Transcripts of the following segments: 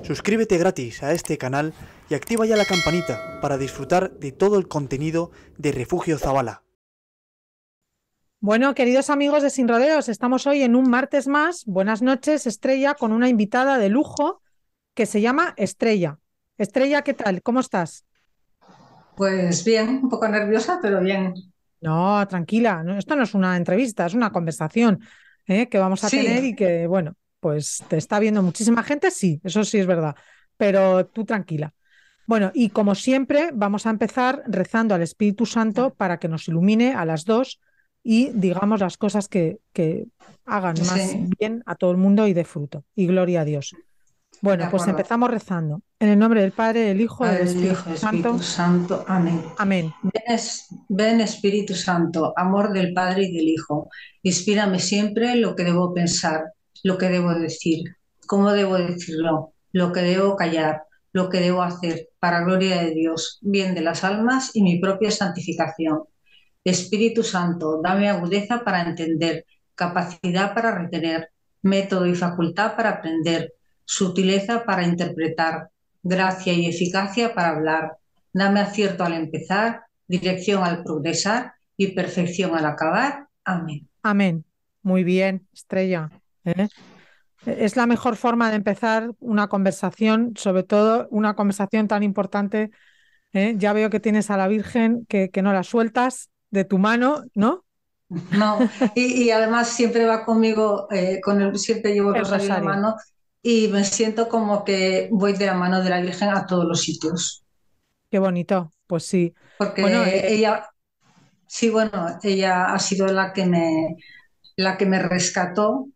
Suscríbete gratis a este canal y activa ya la campanita para disfrutar de todo el contenido de Refugio Zabala. Bueno, queridos amigos de Sin Rodeos, estamos hoy en un martes más. Buenas noches, Estrella, con una invitada de lujo que se llama Estrella. Estrella, ¿qué tal? ¿Cómo estás? Pues bien, un poco nerviosa, pero bien. No, tranquila, esto no es una entrevista, es una conversación, que vamos a tener Sí, y que, bueno, pues te está viendo muchísima gente, sí, eso sí es verdad, pero tú tranquila. Bueno, y como siempre, vamos a empezar rezando al Espíritu Santo para que nos ilumine a las dos y digamos las cosas que hagan más sí, bien a todo el mundo y de fruto. Y gloria a Dios. de Bueno, pues acuerdo. empezamos rezando. En el nombre del Padre, del Hijo, del Padre, del Espíritu Hijo, del Espíritu Santo. Santo. Amén. Amén. Ven Espíritu Santo, amor del Padre y del Hijo. Inspírame siempre lo que debo pensar, lo que debo decir, cómo debo decirlo, lo que debo callar, lo que debo hacer, para gloria de Dios, bien de las almas y mi propia santificación. Espíritu Santo, dame agudeza para entender, capacidad para retener, método y facultad para aprender, sutileza para interpretar, gracia y eficacia para hablar. Dame acierto al empezar, dirección al progresar y perfección al acabar. Amén. Amén. Muy bien, Estrella. ¿Eh? Es la mejor forma de empezar una conversación, sobre todo una conversación tan importante. Ya veo que tienes a la Virgen que no la sueltas de tu mano, ¿no? No, y además siempre va conmigo, siempre llevo el El rosario en rosario. mano y me siento como que voy de la mano de la Virgen a todos los sitios. Qué bonito. Pues sí. Bueno, Porque ella, sí, bueno, ella ha sido la que me rescató,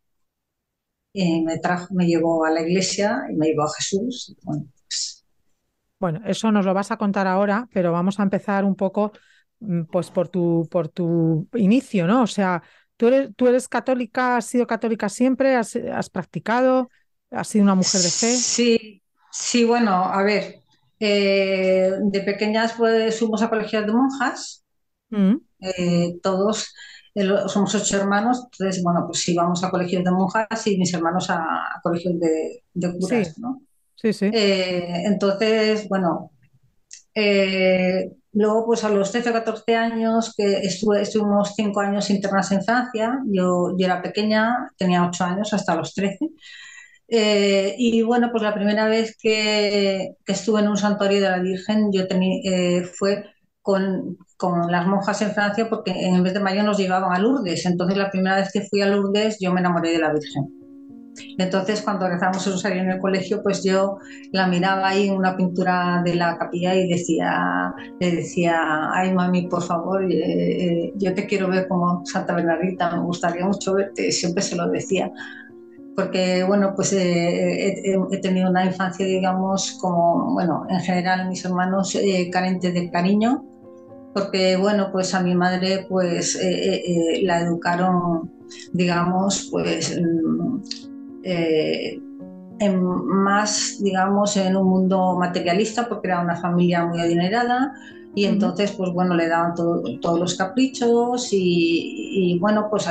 me trajo, me llevó a la iglesia y me llevó a Jesús. Bueno, pues, bueno, eso nos lo vas a contar ahora, pero vamos a empezar un poco, pues por tu inicio, ¿no? O sea, tú eres católica, has sido católica siempre, has practicado, has sido una mujer de fe. sí, sí, bueno, a ver, de pequeñas pues fuimos a colegios de monjas, Mm, todos somos 8 hermanos, entonces, bueno, pues íbamos a colegios de monjas y mis hermanos a colegios de sí, curas, ¿no? sí, sí. Entonces, bueno, luego, pues a los 13 o 14 años, estuvimos 5 años internas en Francia, yo era pequeña, tenía 8 años hasta los 13. Y bueno, pues la primera vez que estuve en un santuario de la Virgen fue con las monjas en Francia porque en vez de Mayo nos llevaban a Lourdes. Entonces la primera vez que fui a Lourdes yo me enamoré de la Virgen. Entonces, cuando rezábamos el rosario en el colegio, pues yo la miraba ahí en una pintura de la capilla y le decía, ay mami, por favor, yo te quiero ver como Santa Bernardita, me gustaría mucho verte, siempre se lo decía. Porque, bueno, pues he tenido una infancia, digamos, como, bueno, en general mis hermanos carentes de cariño, porque, bueno, pues a mi madre, pues la educaron, digamos, pues eh, más, digamos, en un mundo materialista, porque era una familia muy adinerada y Ujú. entonces, pues bueno, le daban todos los caprichos y bueno, pues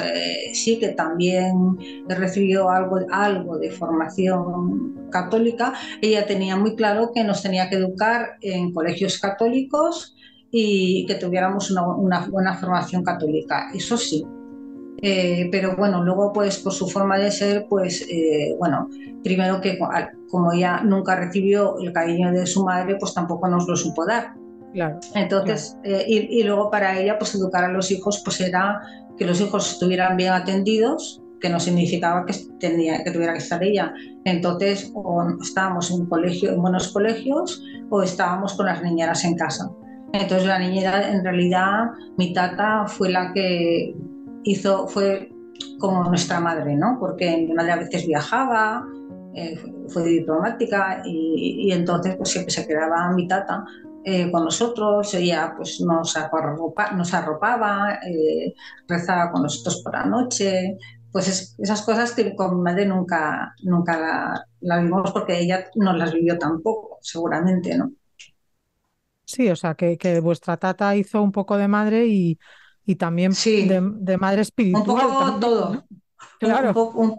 sí que también recibió algo de formación católica. Ella tenía muy claro que nos tenía que educar en colegios católicos y que tuviéramos una buena formación católica, eso sí, pero bueno, luego pues por su forma de ser, pues bueno, primero que como ella nunca recibió el cariño de su madre, pues tampoco nos lo supo dar. Claro, claro. Entonces, y luego para ella, pues educar a los hijos, pues era que los hijos estuvieran bien atendidos, que no significaba que tuviera que estar ella. Entonces, o estábamos en colegio, en buenos colegios, o estábamos con las niñeras en casa. Entonces la niñera, en realidad, mi tata fue la que fue como nuestra madre, ¿no? Porque mi madre a veces viajaba, eh, fue diplomática y entonces pues siempre se quedaba mi tata con nosotros, ella pues nos arropaba, rezaba con nosotros por la noche, pues esas cosas que con mi madre nunca la vimos porque ella no las vivió tampoco, seguramente, ¿no? Sí, o sea, que vuestra tata hizo un poco de madre y también Sí, de madre un espiritual poco también, ¿no? todo. Claro,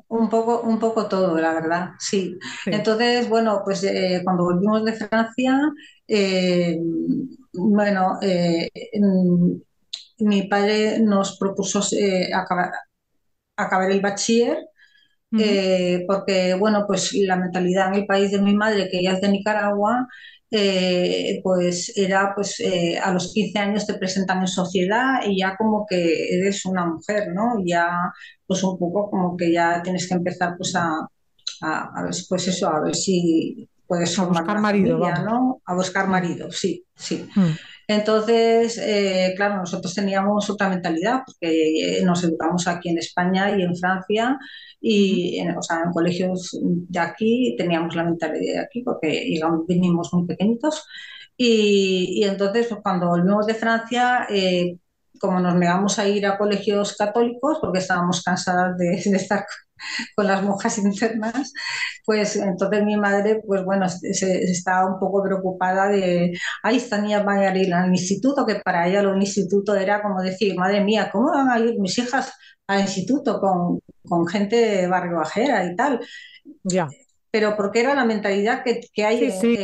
Un poco todo, la verdad, sí. sí. Entonces, bueno, pues cuando volvimos de Francia, eh, bueno, mi padre nos propuso acabar el bachiller, Ujú. porque, bueno, pues la mentalidad en el país de mi madre, que ella es de Nicaragua, pues era, pues a los 15 años te presentan en sociedad y ya como que eres una mujer, ¿no? Y ya, pues un poco como que ya tienes que empezar, pues a ver, pues eso, a ver si puedes A formar buscar una marido, familia, vamos. ¿no? A buscar Mm, marido, sí, sí. mm, Entonces, claro, nosotros teníamos otra mentalidad, porque nos educamos aquí en España y en Francia, ujú. y o sea, en colegios de aquí teníamos la mentalidad de aquí, porque llegamos, vinimos muy pequeñitos. Y entonces, pues, cuando volvimos de Francia, como nos negamos a ir a colegios católicos, porque estábamos cansadas de estar con las monjas internas, pues entonces mi madre, pues bueno, estaba un poco preocupada de, ay, esta niña va a ir al instituto, que para ella lo instituto era como decir, madre mía, ¿cómo van a ir mis hijas al instituto con gente de barrio bajera y tal? Ya. Pero porque era la mentalidad que hay Sí, sí,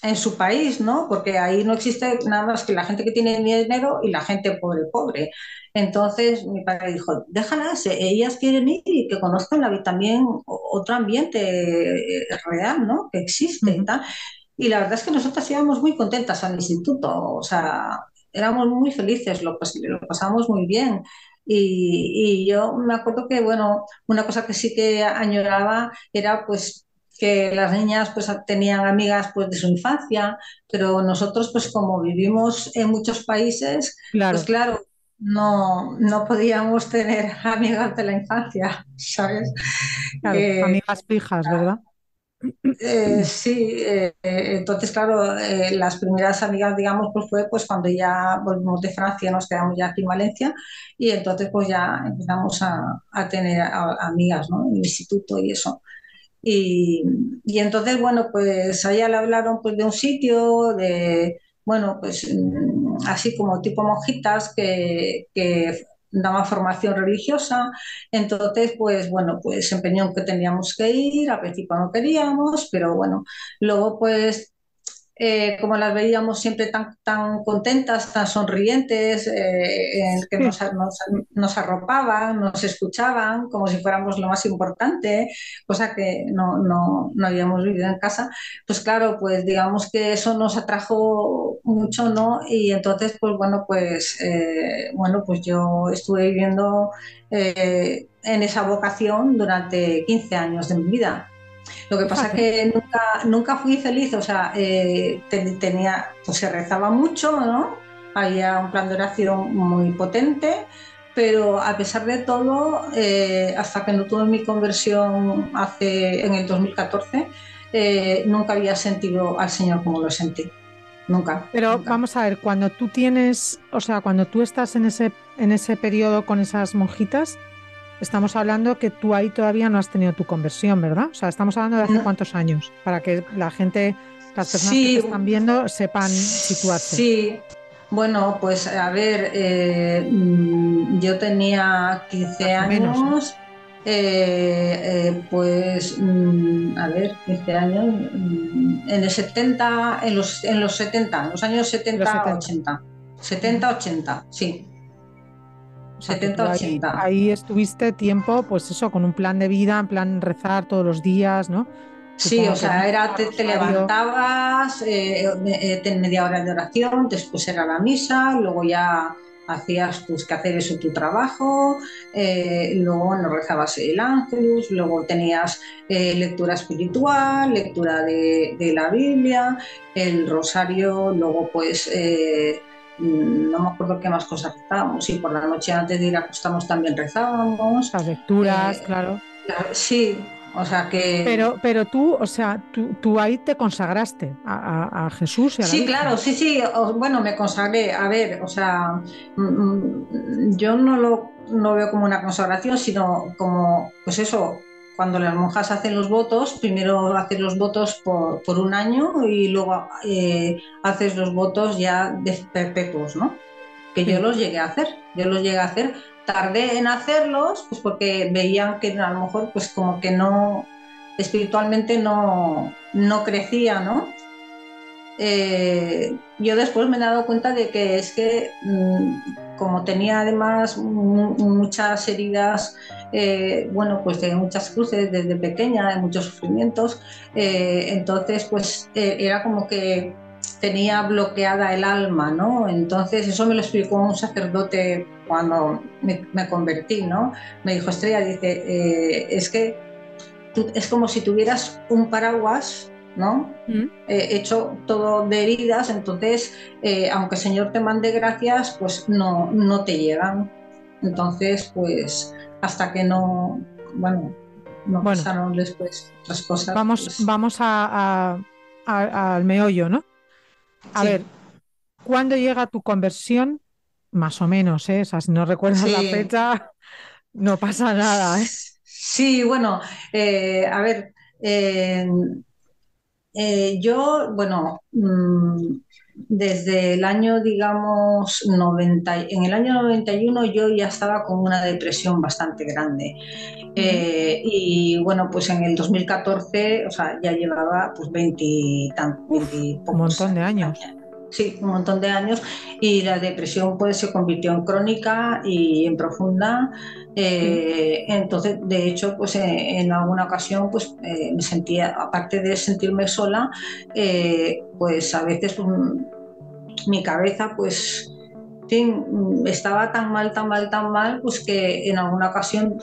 en su país, ¿no? Porque ahí no existe nada más que la gente que tiene dinero y la gente pobre, pobre. Entonces mi padre dijo, déjalas, ellas quieren ir y que conozcan también otro ambiente real, ¿no? Que existe y ujú. tal. Y la verdad es que nosotras íbamos muy contentas al instituto, o sea, éramos muy felices, lo pasamos muy bien. Y yo me acuerdo que, bueno, una cosa que sí que añoraba era pues que las niñas pues tenían amigas pues de su infancia, pero nosotros pues como vivimos en muchos países, pues Claro, claro, no podíamos tener amigas de la infancia, ¿sabes? claro. Eh, Amigas fijas, ¿verdad? sí, entonces claro, las primeras amigas, digamos, pues fue pues cuando ya volvimos de Francia, nos quedamos ya aquí en Valencia y entonces pues ya empezamos a tener amigas, ¿no? En el instituto y eso. Y, y entonces, bueno, pues allá le hablaron pues de un sitio, de, bueno, pues así como tipo monjitas que daba formación religiosa. Entonces, pues bueno, pues se empeñó en que teníamos que ir, al principio no queríamos, pero bueno, luego pues como las veíamos siempre tan contentas, tan sonrientes, que Sí. nos arropaban, nos escuchaban como si fuéramos lo más importante, cosa que no habíamos vivido en casa, pues claro, pues digamos que eso nos atrajo mucho, ¿no? Y entonces, pues bueno, pues yo estuve viviendo en esa vocación durante 15 años de mi vida. Lo que pasa es Fíjate. que nunca fui feliz, o sea, tenía, pues se rezaba mucho, ¿no? Había un plan de oración muy potente, pero a pesar de todo, hasta que no tuve mi conversión en el 2014, nunca había sentido al Señor como lo sentí. Nunca, Pero nunca. vamos a ver, cuando tú tienes, o sea, cuando tú estás en ese periodo con esas monjitas, estamos hablando que tú ahí todavía no has tenido tu conversión, ¿verdad? O sea, estamos hablando de hace No, cuántos años, para que la gente, las personas que te sí, están viendo, sepan situarse. sí. Bueno, pues a ver, yo tenía 15 Hace menos, ¿eh? años, pues a ver, 15 años, en el 70, en los 70, en los años Los 70, 70. 80, Ujú. 70, 80, sí, O sea, que 70, tú ochenta. ahí estuviste tiempo, pues eso, con un plan de vida, en plan rezar todos los días, ¿no? Sí, o Supongo que sea, misa, te rosario. levantabas, media hora de oración, después era la misa, luego ya hacías tus quehaceres o tu trabajo, luego bueno, rezabas el ángelus, luego tenías lectura espiritual, lectura de la Biblia, el rosario, luego pues no me acuerdo qué más cosas rezábamos, y por la noche antes de ir a acostarnos también rezábamos. Las lecturas, eh, claro. sí, o sea que Pero tú, o sea, tú ahí te consagraste a Jesús y a la sí, claro, Virgen. sí, sí. Bueno, me consagré. A ver, o sea, yo no veo como una consagración, sino como, pues eso, cuando las monjas hacen los votos, primero haces los votos por un año y luego haces los votos ya de perpetuos, ¿no? Que yo Sí. los llegué a hacer. Yo los llegué a hacer tardé en hacerlos, pues porque veían que a lo mejor pues como que no, espiritualmente no crecía, ¿no? Yo después me he dado cuenta de que es que como tenía además muchas heridas, bueno, pues de muchas cruces desde pequeña, de muchos sufrimientos, entonces pues era como que tenía bloqueada el alma, ¿no? Entonces eso me lo explicó un sacerdote cuando me convertí, ¿no? Me dijo, Estrella, dice, es que es como si tuvieras un paraguas, ¿no? Mm. Hecho todo de heridas, entonces, aunque el Señor te mande gracias, pues no te llegan. Entonces, pues, hasta que no, bueno, no Bueno, pasaron después otras cosas, vamos, pues vamos al meollo, ¿no? A sí, ver, ¿cuándo llega tu conversión? Más o menos, ¿eh? O sea, si no recuerdas la sí. fecha, no pasa nada, ¿eh? Sí, bueno, a ver, yo, bueno, desde el año, digamos, 90, en el año 91 yo ya estaba con una depresión bastante grande. Ujú. Y bueno, pues en el 2014, o sea, ya llevaba pues 20, 20 Uf, y un pocos montón de años. años. Sí, un montón de años y la depresión pues se convirtió en crónica y en profunda. Sí. Entonces, de hecho, pues en alguna ocasión pues me sentía, aparte de sentirme sola, pues a veces mi cabeza pues sí, estaba tan mal, tan mal, tan mal, pues que en alguna ocasión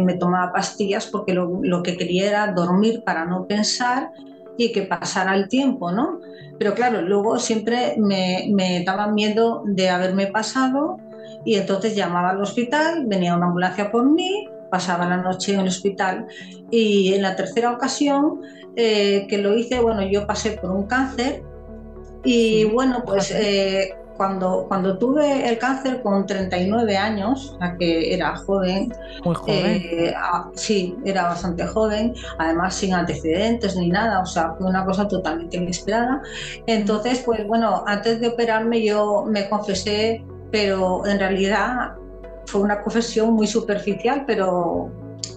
me tomaba pastillas porque lo que quería era dormir para no pensar y que pasara el tiempo, ¿no? Pero claro, luego siempre me daba miedo de haberme pasado y entonces llamaba al hospital, venía una ambulancia por mí, pasaba la noche en el hospital y en la tercera ocasión que lo hice, bueno, yo pasé por un cáncer y Sí, bueno, pues fíjate, cuando tuve el cáncer con 39 años, o sea que era joven, muy joven. sí, era bastante joven, además sin antecedentes ni nada, o sea, fue una cosa totalmente inesperada. Mm. Entonces, pues bueno, antes de operarme yo me confesé, pero en realidad fue una confesión muy superficial, pero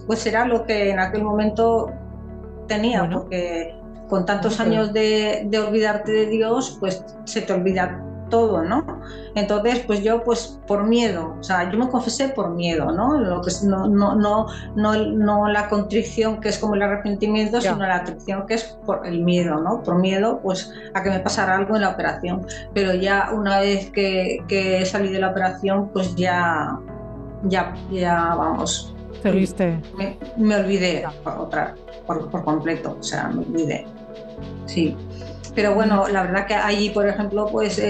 pues era lo que en aquel momento tenía, Bueno, porque con tantos bueno, pero años de olvidarte de Dios, pues se te olvida todo, ¿no? Entonces, pues yo, pues por miedo, o sea, yo me confesé por miedo, ¿no? Lo que es, no la contrición que es como el arrepentimiento, ya. sino la atracción que es por el miedo, ¿no? Por miedo, pues a que me pasara algo en la operación. Pero ya una vez que salí de la operación, pues ya vamos, Seguiste. me olvidé Ya. por completo, o sea, me olvidé, sí. Pero Mm. bueno, la verdad que allí, por ejemplo, pues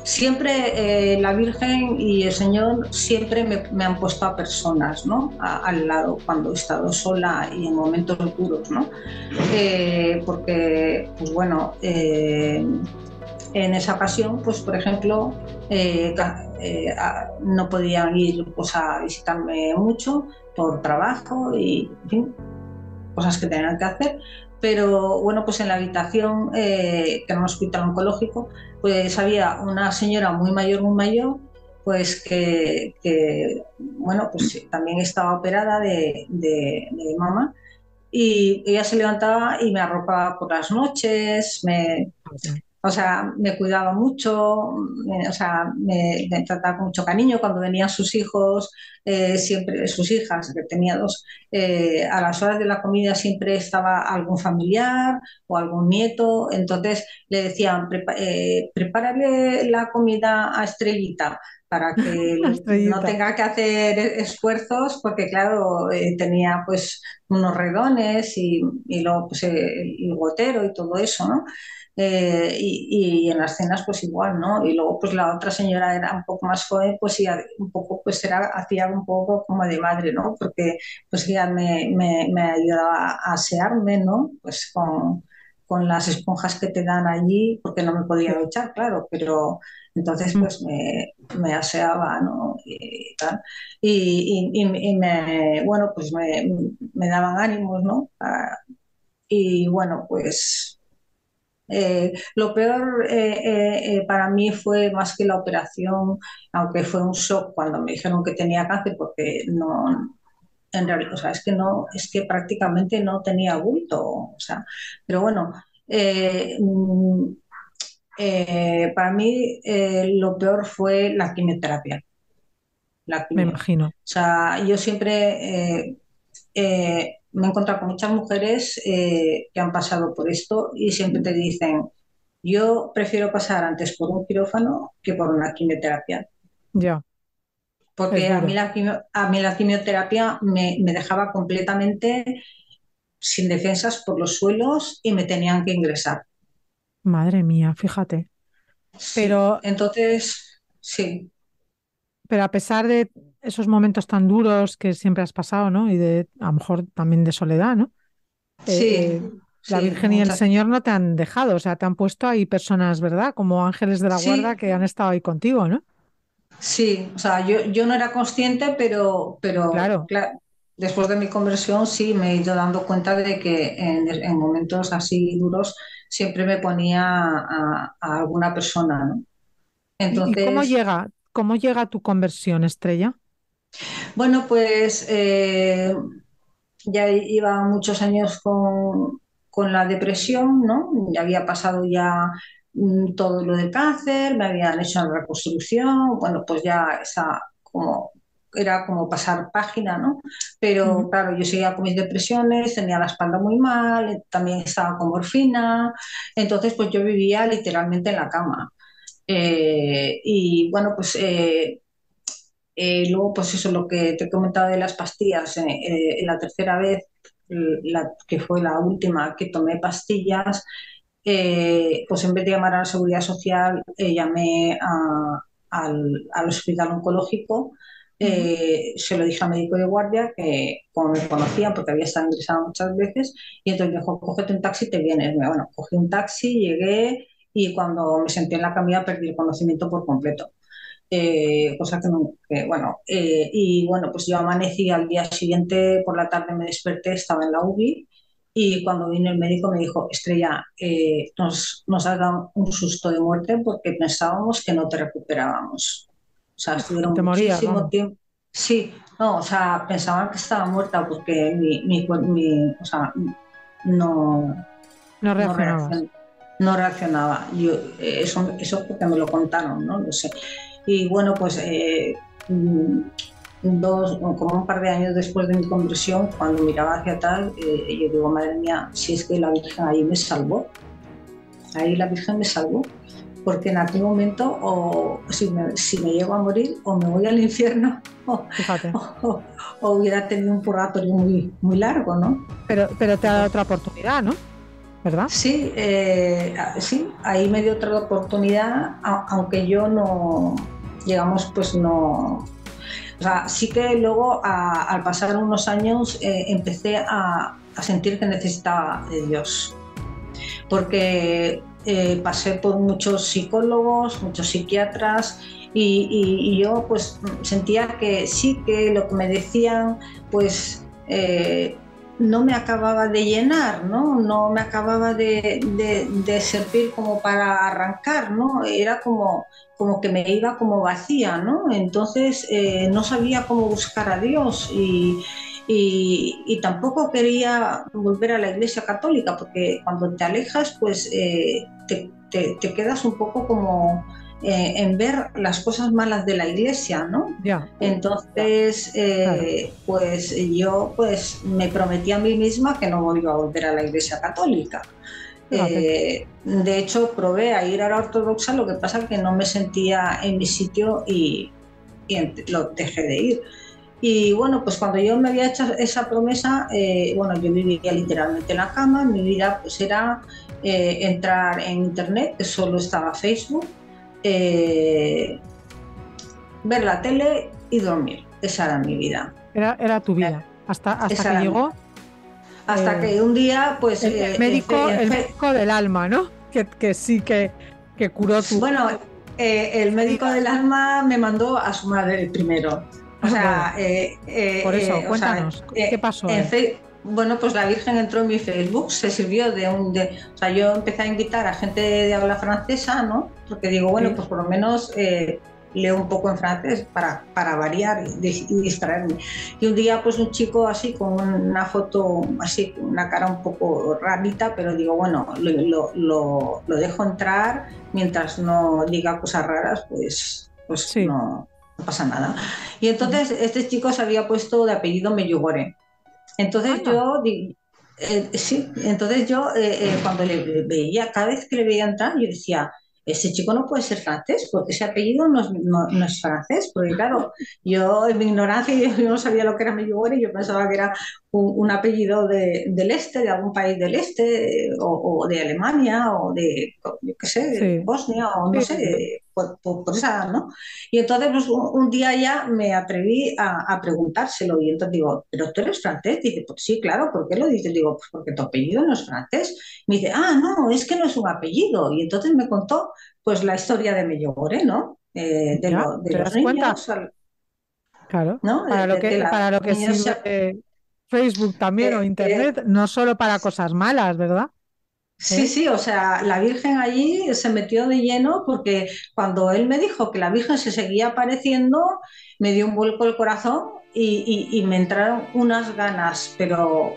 siempre la Virgen y el Señor siempre me han puesto a personas, ¿no? Al lado cuando he estado sola y en momentos duros, ¿no? Porque, pues bueno, en esa ocasión, pues por ejemplo, no podían ir pues, a visitarme mucho por trabajo y, en fin, cosas que tenían que hacer. Pero bueno, pues en la habitación, que era un hospital oncológico, pues había una señora muy mayor, pues bueno, pues también estaba operada de mama y ella se levantaba y me arropaba por las noches, o sea, me cuidaba mucho, o sea, me trataba con mucho cariño. Cuando venían sus hijos, siempre, sus hijas, que tenía dos, a las horas de la comida siempre estaba algún familiar o algún nieto. Entonces le decían, prepárale la comida a Estrellita para La que no estrellita. tenga que hacer esfuerzos, porque claro, tenía pues unos redones y luego pues, el gotero y todo eso, ¿no? Y en las cenas pues igual, ¿no? Y luego pues la otra señora era un poco más joven, pues y un poco pues era, hacía un poco como de madre, ¿no? Porque pues ella me ayudaba a asearme, ¿no? Pues con las esponjas que te dan allí, porque no me podía Sí. duchar, claro, pero entonces Mm. pues me aseaba, ¿no? Y tal. Bueno, pues me daban ánimos, ¿no? Y bueno, pues Lo peor para mí fue más que la operación, aunque fue un shock cuando me dijeron que tenía cáncer, porque no, en realidad, o sea, es que no, es que prácticamente no tenía bulto, o sea, pero bueno, eh, mm, para mí lo peor fue la quimioterapia, la Me quimio. O imagino. sea, yo siempre me he encontrado con muchas mujeres que han pasado por esto y siempre te dicen, yo prefiero pasar antes por un quirófano que por una quimioterapia, Ya, es porque duro. a mí la quimioterapia me dejaba completamente sin defensas por los suelos y me tenían que ingresar. Madre mía, fíjate. Sí, Pero, entonces, sí, pero a pesar de esos momentos tan duros que siempre has pasado, ¿no? Y de, a lo mejor también de soledad, ¿no? sí, Eh, la sí, Virgen y el muchas. Señor no te han dejado, o sea, te han puesto ahí personas, ¿verdad? Como ángeles de la guarda Sí, que han estado ahí contigo, ¿no? sí, o sea, yo no era consciente, pero Claro. claro, después de mi conversión sí me he ido dando cuenta de que en momentos así duros siempre me ponía a alguna persona, ¿no? ¿Y Entonces, cómo llega tu conversión, Estrella? bueno, pues ya iba muchos años con la depresión, ¿no? Ya había pasado ya todo lo del cáncer, me habían hecho la reconstrucción, bueno, pues ya esa como era como pasar página, ¿no? Ujú. Pero claro, yo seguía con mis depresiones, tenía la espalda muy mal, también estaba con morfina, entonces pues yo vivía literalmente en la cama. Y bueno, pues luego, pues eso, lo que te he comentado de las pastillas, en la tercera vez, que fue la última que tomé pastillas, pues en vez de llamar a la seguridad social, llamé al hospital oncológico, Ujú. se lo dije al médico de guardia, que como me conocía porque había estado ingresado muchas veces, y entonces me dijo, cógete un taxi y te vienes. Bueno, cogí un taxi, llegué y cuando me senté en la camilla perdí el conocimiento por completo. Cosa que, bueno, y bueno, pues yo amanecí al día siguiente, por la tarde me desperté, estaba en la UBI y cuando vino el médico me dijo, Estrella, nos has dado un susto de muerte porque pensábamos que no te recuperábamos. O sea, Uf, que estuvieron te morías, muchísimo vamos. tiempo. Sí, no, o sea, pensaban que estaba muerta porque o sea, no, No no reaccionabas. reaccionaba. No reaccionaba. Eso porque me lo contaron, ¿no? Lo sé. Y bueno, pues como un par de años después de mi conversión, cuando miraba hacia atrás, yo digo, madre mía, si es que la Virgen ahí me salvó, ahí la Virgen me salvó, porque en aquel momento si me llego a morir o me voy al infierno Fíjate. o, o hubiera tenido un purgatorio muy, muy largo, ¿no? Pero te ha dado Entonces, otra oportunidad, ¿no? ¿Verdad? sí, sí, ahí me dio otra oportunidad, aunque yo no, digamos, pues no. O sea, sí que luego, al pasar unos años, empecé a sentir que necesitaba de Dios, porque pasé por muchos psicólogos, muchos psiquiatras, y yo pues sentía que sí, que lo que me decían, pues no me acababa de llenar, ¿no? No me acababa de servir como para arrancar, ¿no? Era como que me iba como vacía, ¿no? Entonces no sabía cómo buscar a Dios y tampoco quería volver a la Iglesia Católica, porque cuando te alejas, pues te quedas un poco como en ver las cosas malas de la Iglesia, ¿no? Ya, Entonces, claro. pues yo pues me prometí a mí misma que no iba a volver a la Iglesia Católica. Fíjate. De hecho, probé a ir a la ortodoxa, lo que pasa es que no me sentía en mi sitio y lo dejé de ir. Y bueno, pues cuando yo me había hecho esa promesa, bueno, yo vivía literalmente en la cama, mi vida pues era entrar en internet, que solo estaba Facebook, eh, ver la tele y dormir. Esa era mi vida. Era tu vida. Hasta Esa que era mi... llegó Hasta eh, que un día, pues, el médico del alma, ¿no? Que sí que curó bueno, el tus médico del heridas. alma me mandó a su madre primero. O Bueno, sea, por eso, o sea, cuéntanos, ¿qué pasó en, ahí? bueno, pues la Virgen entró en mi Facebook, se sirvió o sea, yo empecé a invitar a gente de habla francesa, ¿no? Porque digo, bueno, Sí, pues por lo menos leo un poco en francés para variar y distraerme. Y un día, pues un chico así con una foto, así, con una cara un poco rarita, pero digo, bueno, lo dejo entrar mientras no diga cosas raras, pues sí. no pasa nada. Y Ujú. entonces este chico se había puesto de apellido Medjugorje. Entonces Anda. sí, entonces yo cuando le veía, cada vez que le veía entrar, yo decía, ese chico no puede ser francés, porque ese apellido no es francés, porque claro, yo en mi ignorancia yo no sabía lo que era Medjugorje, yo pensaba que era un apellido del este, de algún país del este, o de Alemania, o de, yo qué sé, de Sí, Bosnia, o no sí, sé, sí. por esa, ¿no? Y entonces pues, un día ya me atreví a preguntárselo y entonces digo, ¿pero tú eres francés? Dice, pues sí, claro, ¿por qué lo dices? Digo, pues porque tu apellido no es francés. Me dice, ah, no, es que no es un apellido. Y entonces me contó pues la historia de Mellogore, ¿no? Ya, De ¿te los das cuenta? niños, Claro, ¿no? De para lo los que niños sirve Facebook también o eh, Internet, no solo para cosas malas, ¿verdad? sí, ¿Eh? sí, o sea, la Virgen allí se metió de lleno porque cuando él me dijo que la Virgen se seguía apareciendo, me dio un vuelco el corazón y me entraron unas ganas, pero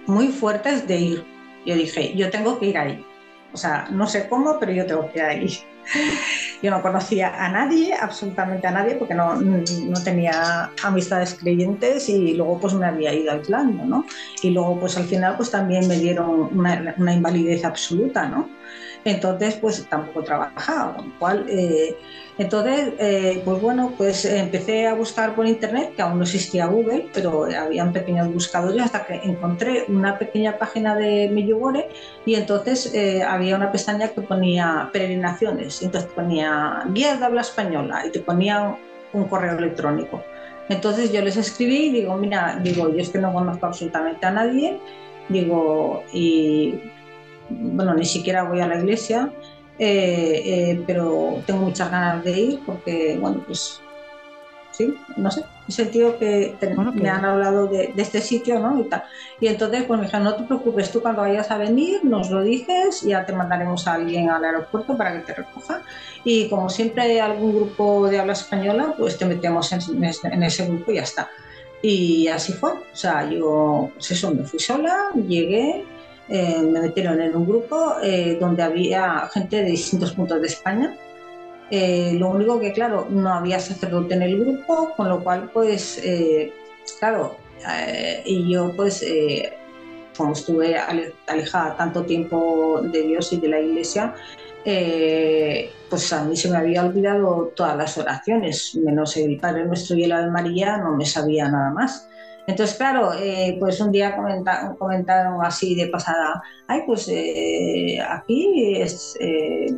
muy fuertes de ir. Yo dije, yo tengo que ir ahí. O sea, no sé cómo, pero yo tengo que ir ahí. Yo no conocía a nadie, absolutamente a nadie, porque no tenía amistades creyentes y luego pues me había ido aislando, ¿no? Y luego pues al final pues también me dieron una invalidez absoluta, ¿no? Entonces pues tampoco trabajaba, con lo cual, pues bueno, pues empecé a buscar por internet, que aún no existía Google, pero habían pequeños buscadores hasta que encontré una pequeña página de Medjugorje y entonces había una pestaña que ponía peregrinaciones, y entonces ponía guías de habla española y te ponían un correo electrónico. Entonces yo les escribí y digo, mira, digo, yo es que no conozco absolutamente a nadie, digo, y bueno, ni siquiera voy a la iglesia, pero tengo muchas ganas de ir porque, bueno, pues sí, no sé, he sentido que Bueno, me han que hablado de este sitio, ¿no? Y tal. Y entonces, pues me dijeron, no te preocupes, tú cuando vayas a venir nos lo dices y ya te mandaremos a alguien al aeropuerto para que te recoja. Y como siempre hay algún grupo de habla española, pues te metemos en ese grupo y ya está. Y así fue. O sea, yo, pues eso, me fui sola, llegué, me metieron en un grupo donde había gente de distintos puntos de España. Lo único que, claro, no había sacerdote en el grupo, con lo cual, pues, claro, y yo, pues, como estuve alejada tanto tiempo de Dios y de la iglesia, pues a mí se me había olvidado todas las oraciones, menos el Padre Nuestro y el Ave María, no me sabía nada más. Entonces, claro, pues un día comentaron así de pasada, ay, pues aquí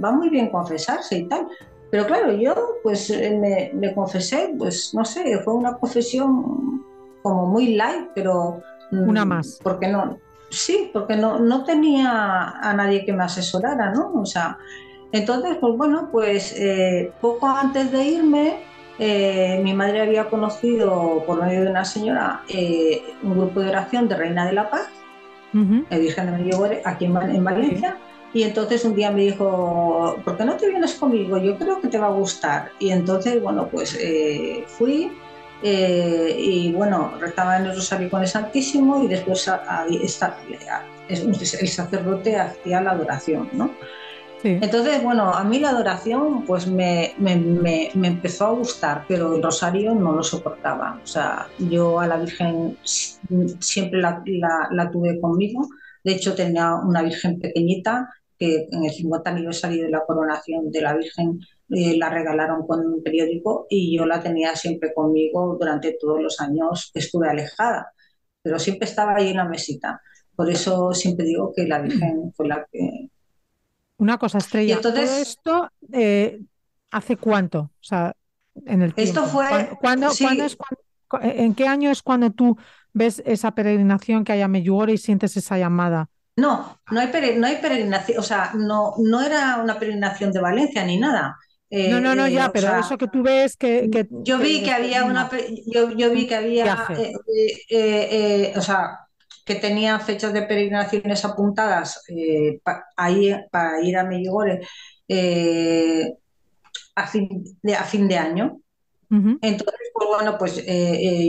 va muy bien confesarse y tal. Pero claro, yo pues me confesé, pues no sé, fue una confesión como muy light, pero una más. porque no, sí, porque no tenía a nadie que me asesorara, ¿no? O sea, entonces, pues bueno, pues poco antes de irme, mi madre había conocido por medio de una señora un grupo de oración de Reina de la Paz, Ujú. Virgen de Medjugorje, aquí en Sí. Valencia. Y entonces un día me dijo, ¿por qué no te vienes conmigo? Yo creo que te va a gustar. Y entonces, bueno, pues fui y bueno, rezaba en el Rosario con el Santísimo y después el sacerdote hacía la adoración, ¿no? Sí. Entonces, bueno, a mí la adoración pues me empezó a gustar, pero el rosario no lo soportaba. O sea, yo a la Virgen siempre la tuve conmigo. De hecho, tenía una Virgen pequeñita que en el 50 aniversario de la coronación de la Virgen la regalaron con un periódico y yo la tenía siempre conmigo durante todos los años que estuve alejada, pero siempre estaba ahí en la mesita. Por eso siempre digo que la Virgen fue la que... Una cosa, Y Estrella, todo entonces esto ¿hace cuánto? O sea, en el esto tiempo. fue, ¿Cuándo es sí, en qué año es cuando tú ves esa peregrinación que hay a Medjugorje y sientes esa llamada? no hay peregrinación, o sea, no era una peregrinación de Valencia ni nada. No, no, no, ya, O pero sea, eso que tú ves yo que vi que dices, pues había mira, yo vi un que había, viaje. o sea, que tenía fechas de peregrinaciones apuntadas para ir a Medjugorje eh, a fin de año. Ujú. Entonces, pues bueno, pues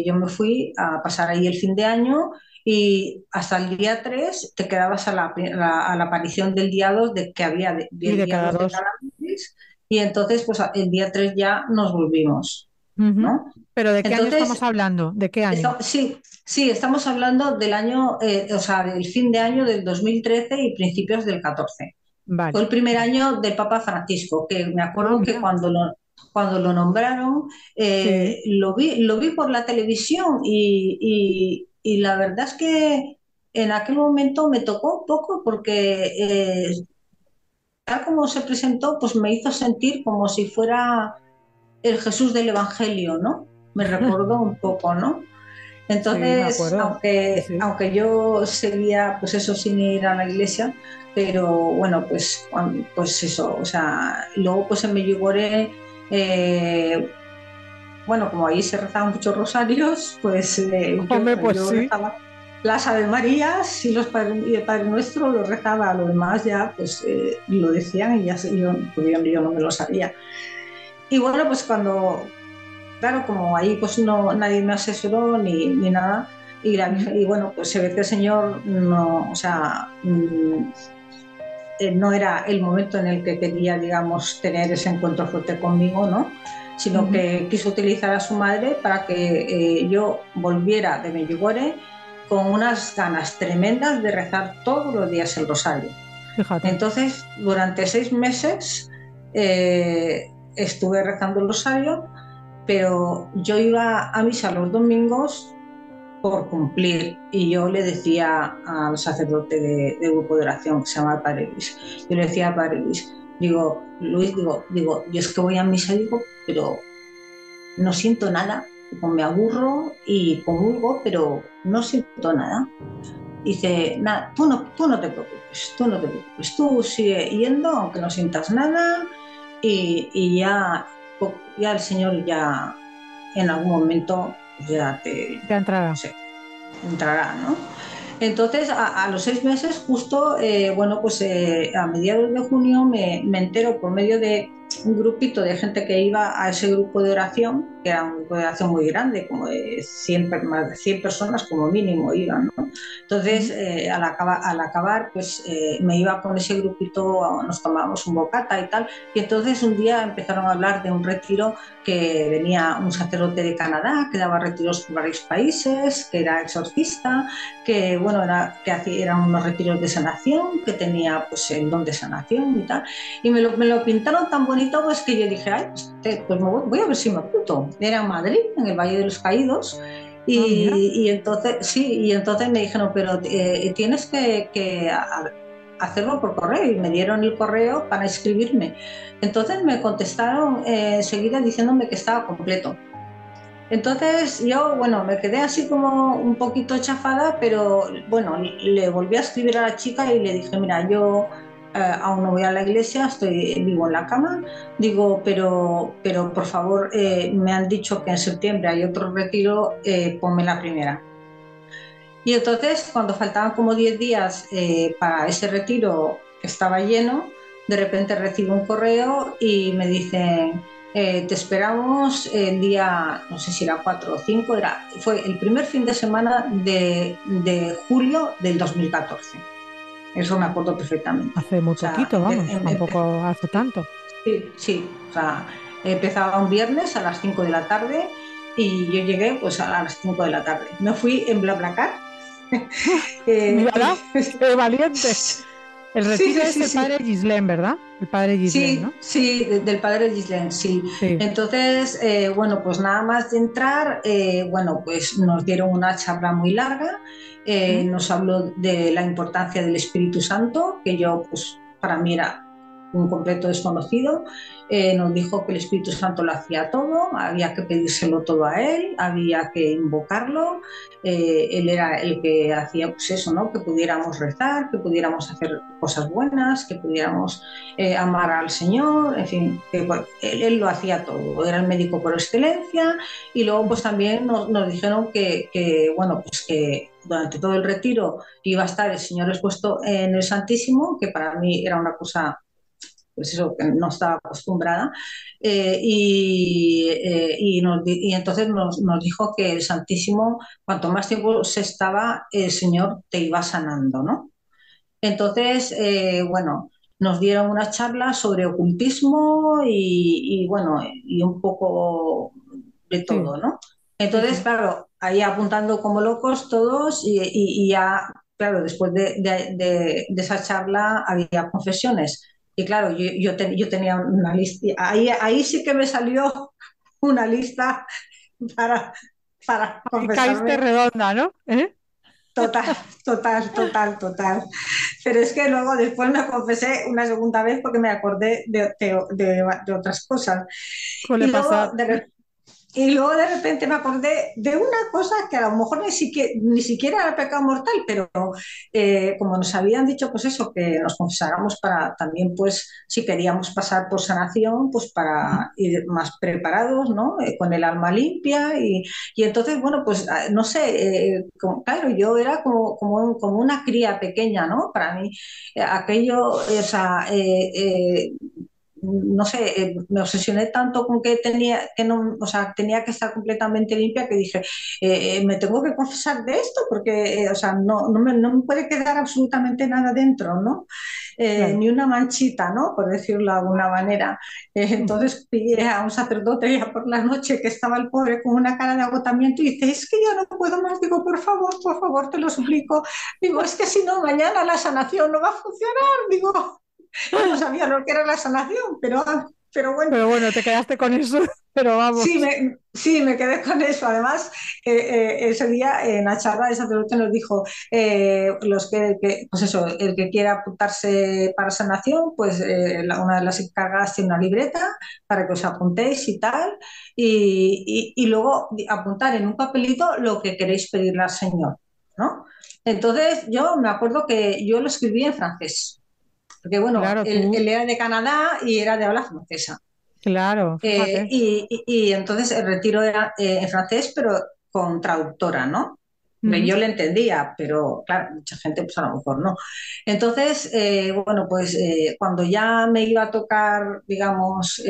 yo me fui a pasar ahí el fin de año y hasta el día 3 te quedabas a la aparición del día 2 de que había Y del de día cada 2 de dos. cada mes y entonces pues el día 3 ya nos volvimos, Ujú. ¿no? Pero ¿de qué año estamos Entonces, hablando? ¿De qué año? sí, sí, estamos hablando del año, o sea, del fin de año del 2013 y principios del 14. Fue Vale. el primer año del Papa Francisco, que me Ah, acuerdo que mira. cuando lo nombraron, Sí. lo vi por la televisión y la verdad es que en aquel momento me tocó un poco porque tal como se presentó, pues me hizo sentir como si fuera el Jesús del Evangelio, ¿no? Me recordó un poco, ¿no? Sí, me Entonces, acuerdo. Sí, sí. aunque yo seguía, pues eso, sin ir a la iglesia, pero bueno, pues, pues eso, o sea, luego pues en Medjugorje, bueno, como ahí se rezaban muchos rosarios, pues Hombre, pues yo sí. rezaba las Ave Marías y el Padre Nuestro lo rezaba, lo demás ya pues lo decían y ya pues, yo no me lo sabía. Y bueno, pues claro, como ahí pues no, nadie me asesoró ni nada, Ujú. y bueno, pues se ve que el Señor no, o sea, no era el momento en el que quería, digamos, tener ese encuentro fuerte conmigo, ¿no? Sino Ujú. que quiso utilizar a su madre para que yo volviera de Medjugorje con unas ganas tremendas de rezar todos los días el rosario. Fíjate. Entonces, durante 6 meses estuve rezando el rosario, pero yo iba a misa los domingos por cumplir y yo le decía al sacerdote de grupo de oración que se llama el Padre Luis, yo le decía al Padre Luis, digo, Luis, yo es que voy a misa, digo, pero no siento nada, digo, me aburro y comulgo, pero no siento nada. Dice, nada, tú no te preocupes, tú no te preocupes, tú sigue yendo aunque no sientas nada y ya el Señor ya en algún momento ya Ya entrará. se entrará, ¿no? Entonces, a los 6 meses, justo, bueno, pues a mediados de junio me entero por medio de un grupito de gente que iba a ese grupo de oración, que era un grupo de oración muy grande, como de 100, más de 100 personas como mínimo iban, ¿no? Entonces, Ujú. al acabar, pues me iba con ese grupito, nos tomábamos un bocata y tal, y entonces un día empezaron a hablar de un retiro que venía un sacerdote de Canadá, que daba retiros por varios países, que era exorcista, que bueno, eran unos retiros de sanación, que tenía pues el don de sanación y tal, y me lo pintaron tan bonito pues que yo dije, ay, pues voy a ver si me apunto. Era en Madrid, en el Valle de los Caídos, Ah, mira. y entonces sí, y entonces me dijeron, pero tienes que hacerlo por correo, y me dieron el correo para inscribirme. Entonces me contestaron enseguida diciéndome que estaba completo. Entonces yo, bueno, me quedé así como un poquito chafada, pero bueno, le volví a escribir a la chica y le dije, mira, yo aún no voy a la iglesia, vivo en la cama, digo, pero por favor, me han dicho que en septiembre hay otro retiro, ponme la primera. Y entonces, cuando faltaban como 10 días para ese retiro que estaba lleno, de repente recibo un correo y me dicen, te esperamos el día, no sé si era 4 o 5, fue el primer fin de semana de julio del 2014. Eso me acuerdo perfectamente. Hace muy O sea, poquito, vamos. Tampoco hace tanto. sí, sí, o sea, empezaba un viernes a las 5 de la tarde y yo llegué pues a las 5 de la tarde. Me fui en BlaBlaCar. Mírala, Y, qué valiente. El retiro sí, es sí, el sí. padre Gislén, ¿verdad? El padre Gislén, Sí, ¿no? sí, del padre Gislén, sí. Sí. Entonces, bueno, pues nada más de entrar, bueno, pues nos dieron una charla muy larga, ¿Mm? nos habló de la importancia del Espíritu Santo, que yo, pues, para mí era un completo desconocido. Nos dijo que el Espíritu Santo lo hacía todo, había que pedírselo todo a él, había que invocarlo, él era el que hacía, pues eso, ¿no? Que pudiéramos rezar, que pudiéramos hacer cosas buenas, que pudiéramos amar al Señor, en fin, que bueno, él lo hacía todo, era el médico por excelencia y luego pues también nos dijeron bueno, pues que durante todo el retiro iba a estar el Señor expuesto en el Santísimo, que para mí era una cosa, pues eso, que no estaba acostumbrada, y entonces nos dijo que el Santísimo, cuanto más tiempo se estaba, el Señor te iba sanando, ¿no? Entonces, bueno, nos dieron una charla sobre ocultismo bueno, y un poco de Sí, todo, ¿no? sí, Entonces, sí. claro, ahí apuntando como locos todos y ya, claro, después de esa charla había confesiones. Y claro, yo tenía una lista, ahí sí que me salió una lista para, para Ahí caíste confesarme. redonda, ¿no? ¿Eh? Total, total, total, total. Pero es que luego después me confesé una segunda vez porque me acordé de otras cosas. Suele Y luego pasar. y luego de repente me acordé de una cosa que a lo mejor ni siquiera era pecado mortal, pero como nos habían dicho, pues eso, que nos confesáramos para también, pues, si queríamos pasar por sanación, pues para ir más preparados, ¿no? Con el alma limpia y entonces, bueno, pues no sé, claro, yo era como una cría pequeña, ¿no? Para mí, aquello, o sea, no sé, me obsesioné tanto con que tenía que no, o sea, tenía que estar completamente limpia que dije, me tengo que confesar de esto porque, o sea, no me puede quedar absolutamente nada dentro, ¿no? Claro. Ni una manchita, ¿no? Por decirlo de alguna manera. Entonces pillé a un sacerdote ya por la noche que estaba el pobre con una cara de agotamiento y dice, es que ya no puedo más. Digo, por favor, te lo suplico. Digo, es que si no, mañana la sanación no va a funcionar. Digo, yo no sabía lo que era la sanación, pero bueno, Pero bueno, te quedaste con eso, pero vamos. sí, me quedé con eso. Además, ese día en la charla de sacerdote nos dijo, pues eso, el que quiera apuntarse para sanación, pues una de las encargadas tiene una libreta para que os apuntéis y tal, y luego apuntar en un papelito lo que queréis pedirle al Señor, ¿no? Entonces, yo me acuerdo que yo lo escribí en francés porque bueno, Claro, él era de Canadá y era de habla francesa. claro, fíjate. Y entonces el retiro era en francés, pero con traductora, ¿no? Porque Ujú. yo le entendía, pero claro, mucha gente pues a lo mejor no. Entonces, bueno, pues cuando ya me iba a tocar, digamos,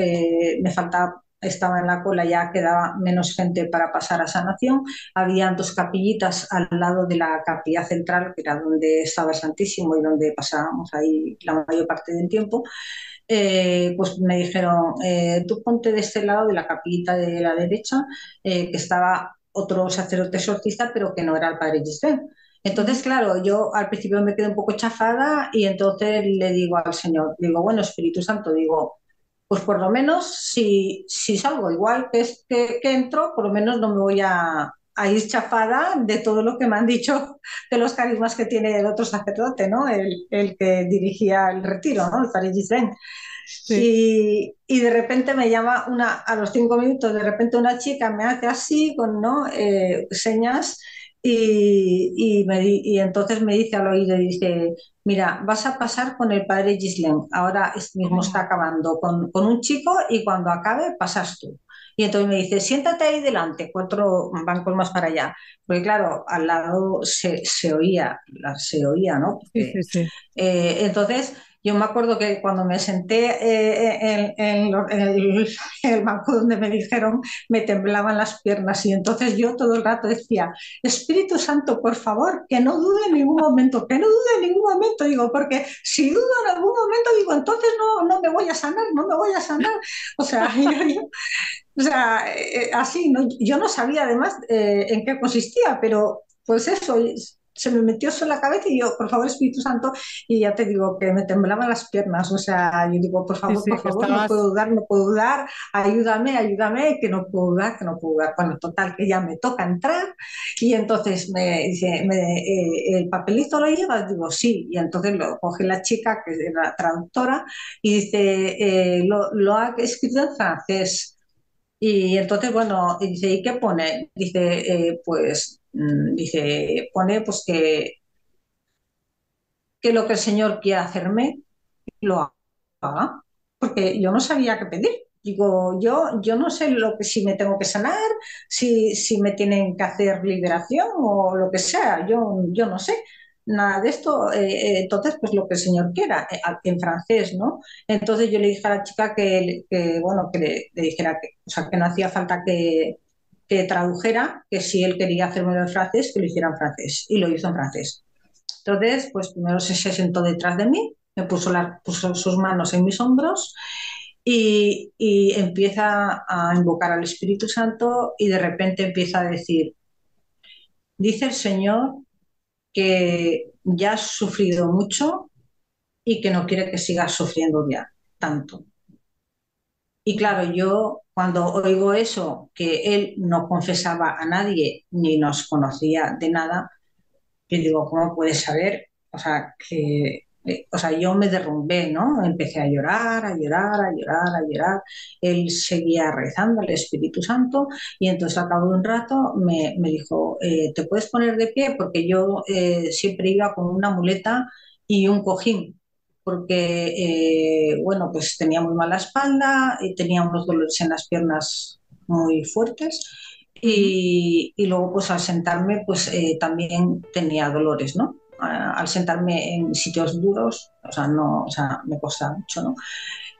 me faltaba, estaba en la cola, ya quedaba menos gente para pasar a sanación, habían dos capillitas al lado de la capilla central, que era donde estaba el Santísimo y donde pasábamos ahí la mayor parte del tiempo. Pues me dijeron, tú ponte de este lado de la capillita de la derecha, que estaba otro sacerdote exorcista, pero que no era el padre Gisbert. Entonces, Ujú. claro, yo al principio me quedé un poco chafada y entonces le digo al Señor, digo, bueno, Espíritu Santo, digo, pues por lo menos si salgo igual que entro, por lo menos no me voy a ir chafada de todo lo que me han dicho de los carismas que tiene el otro sacerdote, ¿no? El que dirigía el retiro, ¿no? El padre Gisbert. Sí. Y de repente me llama a los 5 minutos, de repente una chica me hace así, con ¿no? Señas, y entonces me dice al oído, dice, mira, vas a pasar con el padre Gislem, ahora mismo está Ah, acabando con un chico y cuando acabe pasas tú. Y entonces me dice, siéntate ahí delante, 4 bancos más para allá. Porque claro, al lado se oía, ¿no? sí, sí, sí. Entonces, yo me acuerdo que cuando me senté en el banco donde me dijeron, me temblaban las piernas y entonces yo todo el rato decía, Espíritu Santo, por favor, que no dude en ningún momento, que no dude en ningún momento, digo, porque si dudo en algún momento, digo, entonces no me voy a sanar, no me voy a sanar. O sea, así, ¿no? Yo no sabía además en qué consistía, pero pues eso, se me metió eso en la cabeza y yo, por favor, Espíritu Santo, y ya te digo que me temblaban las piernas, o sea, yo digo, Sí, sí, por que favor, no puedo estabas. dudar, no puedo dudar, ayúdame, ayúdame, que no puedo dudar, que no puedo dudar. Bueno, total, que ya me toca entrar y entonces me dice, ¿el papelito lo llevas? Digo, sí, y entonces lo coge la chica, que es la traductora, y dice, lo ha escrito en francés. Y entonces, bueno, y dice, ¿y qué pone? Dice, pues, dice, pone pues que lo que el Señor quiera hacerme, lo haga, porque yo no sabía qué pedir. Digo, yo no sé si me tengo que sanar, si me tienen que hacer liberación o lo que sea, yo no sé nada de esto. Entonces, pues lo que el señor quiera, en francés, ¿no? Entonces yo le dije a la chica bueno, le dijera o sea, que no hacía falta que tradujera, que si él quería hacérmelo en francés, que lo hiciera en francés. Y lo hizo en francés. Entonces, pues primero se sentó detrás de mí, puso sus manos en mis hombros y empieza a invocar al Espíritu Santo y de repente empieza a decir, dice el Señor que ya has sufrido mucho y que no quiere que sigas sufriendo ya tanto. Y claro, yo cuando oigo eso, que él no confesaba a nadie ni nos conocía de nada, yo digo, ¿cómo puedes saber? O sea, o sea, yo me derrumbé, ¿no? Empecé a llorar, a llorar, a llorar, a llorar. Él seguía rezando al Espíritu Santo y entonces al cabo de un rato me dijo, ¿te puedes poner de pie? Porque yo siempre iba con una muleta y un cojín, porque, bueno, pues tenía muy mala espalda y tenía unos dolores en las piernas muy fuertes Ujú. y luego pues al sentarme pues también tenía dolores, ¿no? Al sentarme en sitios duros, o sea, no, o sea, me costaba mucho, ¿no?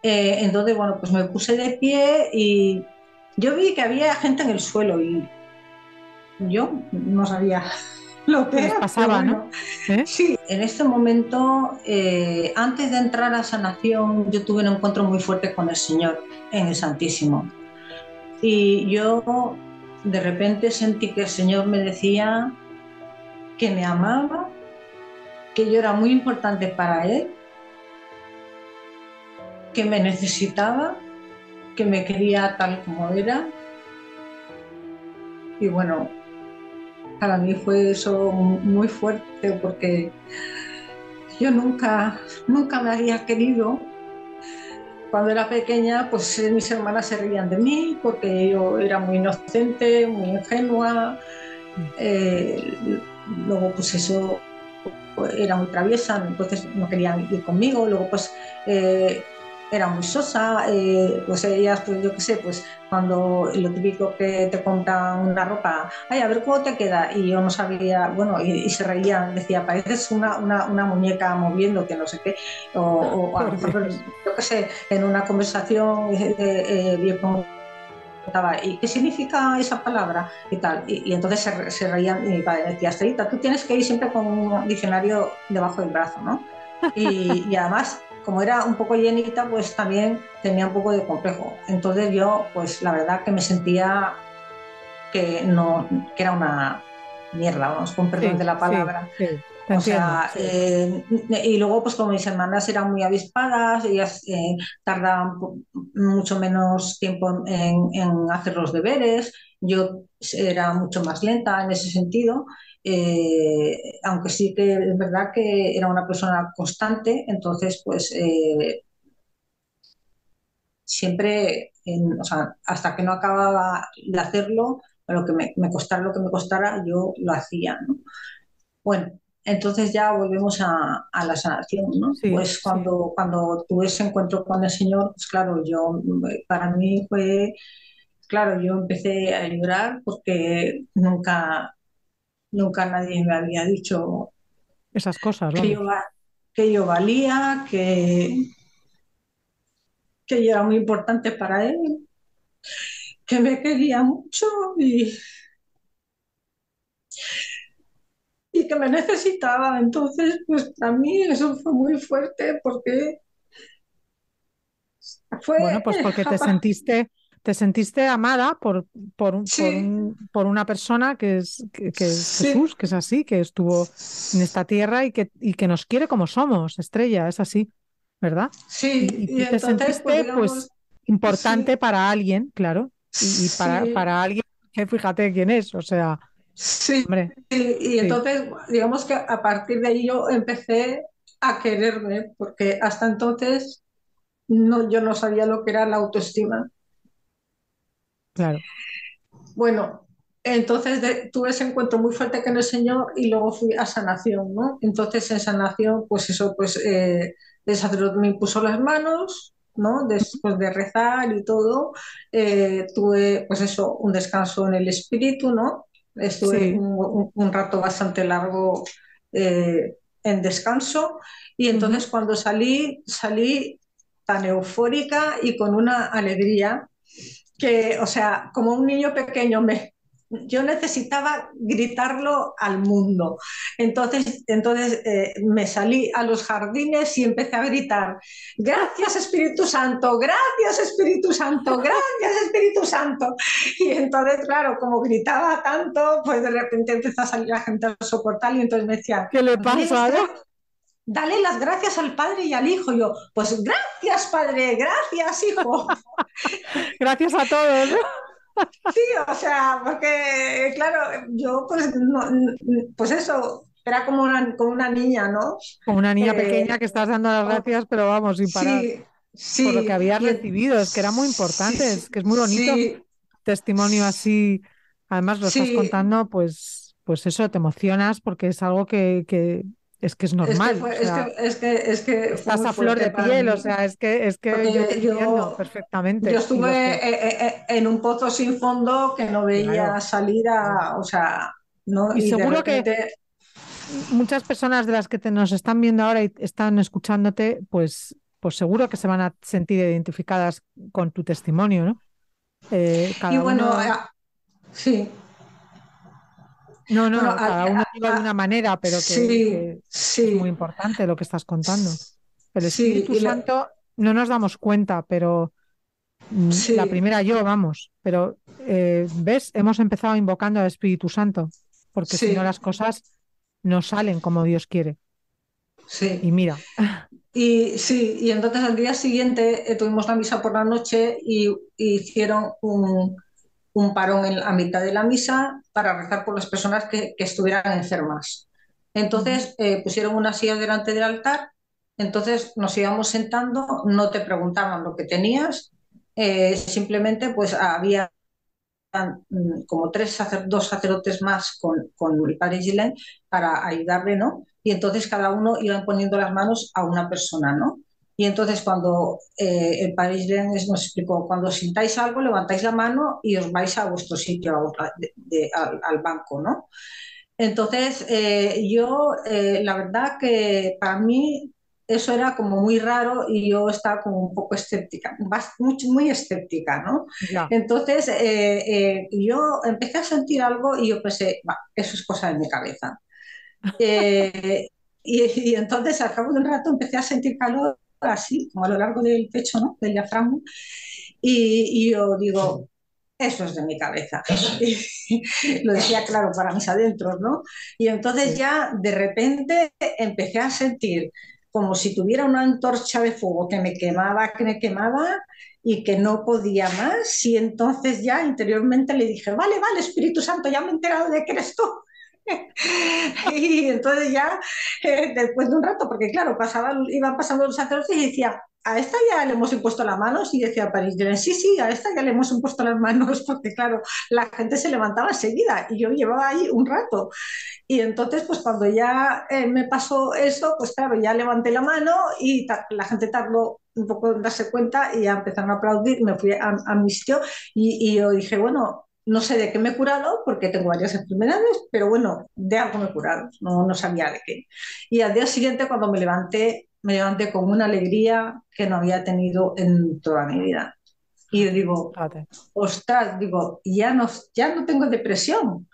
Entonces, bueno, pues me puse de pie y yo vi que había gente en el suelo y yo no sabía lo ¿Qué que les era, pero pasaba, no? bueno, ¿Eh? sí, en este momento, antes de entrar a sanación, yo tuve un encuentro muy fuerte con el Señor en el Santísimo. Y yo de repente sentí que el Señor me decía que me amaba, que yo era muy importante para Él, que me necesitaba, que me quería tal como era. Y bueno, para mí fue eso muy fuerte porque yo nunca me había querido. Cuando era pequeña, pues mis hermanas se reían de mí porque yo era muy inocente, muy ingenua. Luego, pues eso era muy traviesa, entonces no querían ir conmigo. Luego, pues era muy sosa. Pues ellas, pues yo qué sé, pues cuando lo típico que te compran una ropa, ay, a ver cómo te queda. Y yo no sabía, bueno, y se reían, decía, pareces una muñeca moviéndote, no sé qué. O a lo Por mejor, Dios. yo qué sé, en una conversación, yo preguntaba, ¿y qué significa esa palabra? Y tal. Y entonces se reían y mi padre decía, Estelita, tú tienes que ir siempre con un diccionario debajo del brazo, ¿no? Y además, como era un poco llenita, pues también tenía un poco de complejo. Entonces yo, pues la verdad que me sentía que, no, que era una mierda, vamos, con perdón Sí, de la sí, palabra. sí, te O entiendo, sea, sí. y luego pues como mis hermanas eran muy avispadas, ellas tardaban mucho menos tiempo en hacer los deberes, yo era mucho más lenta en ese sentido, aunque sí que es verdad que era una persona constante, entonces pues siempre, o sea, hasta que no acababa de hacerlo, lo que me costara lo que me costara, yo lo hacía, ¿no? Bueno, entonces ya volvemos a la sanación, ¿no? Sí, Pues sí. cuando tuve ese encuentro con el Señor, pues claro, para mí fue, claro, yo empecé a llorar porque nunca nadie me había dicho Esas cosas, que yo, vamos. que yo valía, que yo era muy importante para él, que me quería mucho y que me necesitaba. Entonces, pues para mí eso fue muy fuerte porque Bueno, fue, pues porque te sentiste amada sí, por una persona que es sí, Jesús, que es así, que estuvo en esta tierra y que nos quiere como somos, Estrella, es así, ¿verdad? sí, Y y tú te entonces, pues sentiste, digamos, pues, importante sí, para alguien, claro, y sí, para alguien que fíjate quién es, o sea, sí, hombre, y sí, entonces, digamos que a partir de ahí yo empecé a quererme, porque hasta entonces yo no sabía lo que era la autoestima. claro. Bueno, entonces tuve ese encuentro muy fuerte con el Señor y luego fui a sanación, ¿no? Entonces en sanación, pues eso, pues el sacerdote me impuso las manos ¿no? Después de rezar y todo, tuve, pues eso, un descanso en el espíritu, ¿no? Estuve Sí. un rato bastante largo en descanso y Ujú. entonces cuando salí tan eufórica y con una alegría que, o sea, como un niño pequeño, yo necesitaba gritarlo al mundo. Entonces me salí a los jardines y empecé a gritar, gracias Espíritu Santo, gracias Espíritu Santo, gracias Espíritu Santo. Y entonces, claro, como gritaba tanto, pues de repente empezó a salir la gente al soportal y entonces me decían, ¿Qué le dale las pasa, no? gracias. Dale las gracias al Padre y al Hijo. Y yo, pues gracias, Padre, gracias, Hijo. Gracias a todos, ¿no? Sí, o sea, porque claro, yo pues, pues eso, era como una niña, ¿no? Como una niña Eh, pequeña que estás dando las oh, gracias, pero vamos, sin parar, sí, por lo que sí, habías recibido. Es que era muy sí, importante, sí, es que es muy bonito sí, testimonio así. Además, lo estás sí, contando, pues eso, te emocionas porque es algo que es normal. O sea, es que fue estás muy a flor fuerte de para piel, o mí, sea, es que yo te porque entiendo yo perfectamente. Y estuve los que, en un pozo sin fondo que no veía claro, salir claro. o sea, ¿no? Y Y de seguro que repente, muchas personas de las que nos están viendo ahora y están escuchándote, pues seguro que se van a sentir identificadas con tu testimonio, ¿no? y Cada bueno, uno, sí. no, Bueno, no, cada uno digo de una manera, pero sí, que es muy sí, importante lo que estás contando. El sí, Espíritu Santo no nos damos cuenta, pero la sí, primera yo, vamos, pero ¿ves? Hemos empezado invocando al Espíritu Santo, porque si no sí, las cosas no salen como Dios quiere. Y sí. mira, Y sí, y entonces al día siguiente tuvimos la misa por la noche y hicieron un parón a mitad de la misa para rezar por las personas que estuvieran enfermas. ujú, Entonces pusieron una silla delante del altar, entonces nos íbamos sentando, no te preguntaban lo que tenías, simplemente pues había como dos sacerdotes más con el padre Gillen para ayudarle, ¿no? Y entonces cada uno iba poniendo las manos a una persona, ¿no? Y entonces cuando el padre Gillen nos explicó, cuando sintáis algo, levantáis la mano y os vais a vuestro sitio, al banco, ¿no? Entonces, la verdad que para mí eso era como muy raro y yo estaba como un poco escéptica, muy escéptica, ¿no? ya. Entonces, yo empecé a sentir algo y yo pensé, va, eso es cosa de mi cabeza. Eh, y entonces, al cabo de un rato, empecé a sentir calor así, como a lo largo del pecho, ¿no? Del diafragma. Y yo digo, eso es de mi cabeza. Lo decía claro para mis adentros, ¿no? Y entonces Sí. ya de repente empecé a sentir como si tuviera una antorcha de fuego que me quemaba y que no podía más. Y entonces ya interiormente le dije, vale, vale, Espíritu Santo, ya me he enterado de que eres tú. Y entonces ya, después de un rato, porque claro, iban pasando los sacerdotes y decía, a esta ya le hemos impuesto las manos y decía París, sí, sí, a esta ya le hemos impuesto las manos porque claro, la gente se levantaba enseguida y yo llevaba ahí un rato y entonces pues cuando ya me pasó eso, pues claro, ya levanté la mano y la gente tardó un poco en darse cuenta y ya empezaron a aplaudir, me fui a mi sitio y yo dije, bueno, no sé de qué me he curado porque tengo varias enfermedades, pero bueno, de algo me he curado, no sabía de qué. Y al día siguiente cuando me levanté con una alegría que no había tenido en toda mi vida. Y yo Fíjate, digo, fíjate. ostras, digo, ya no tengo depresión.